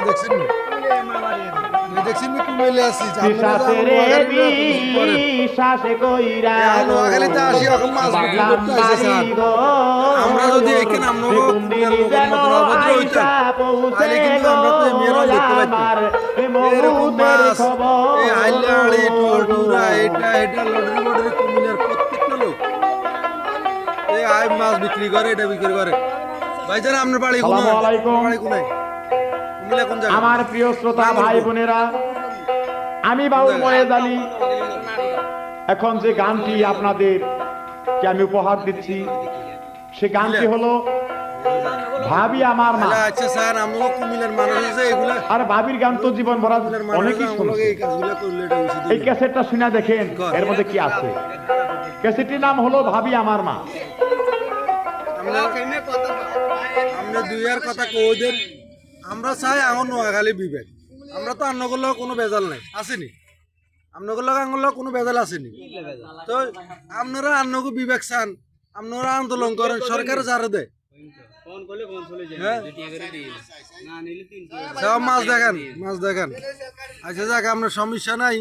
দেখছেন নি? দেখছেন নি কুমিল্লে আছি নোয়াখালীতে আসি এখন মাছ বিক্রি করতে আসে স্যার আমরা যদি এখানে আমরা কুমিল্লার লোকের মতন অভদ্র হইতাম তাহলে কিন্তু আমরা তো মেয়েরা দেখতে পাইতাম এরকম মাছ এই হাইলাড়ি টুরা এটা লটারি মটারি কুমিল্লার প্রত্যেকটা লোক এই আই মাছ বিক্রি করে এটা বিক্রি করে ভাইজান আপনার বাড়ি কোথায়? বাড়ি কোথায়? কুমিল্লা কোন জায়গায়? আমার প্রিয় শ্রোতা ভাই বোনেরা, আমি বাউল ময়েজ আলী। এখন যে গানটি আপনাদেরকে আমি উপহার দিচ্ছি, সে গানটি হলো ভাবি আমার মা। আচ্ছা স্যার আমরা কুমিল্লার মানুষ আছে এগুলা আর ভাবির গান তো জীবন ভরা অনেকেই শুনছে। এই কাজগুলো করলে এটা উচিত এই ক্যাসেটটা শুনে দেখেন এর মধ্যে কি আছে। ক্যাসেটটির নাম হলো ভাবি আমার মা। আমরা দুইয়ার কথা কই দেন আমরা চাই আমার নোয়াখালী বিবেক আমরা তো আন্নগুলো কোনো বেজাল নাই আসেনি আপনাগুলো আঙ্গুলো কোনো বেজাল আসেনি তো আপনারা আন্নগু বিবেক চান আপনারা আন্দোলন করেন সরকার যারা দেয় মাছ দেখেন আচ্ছা যাক আপনার সমস্যা নাই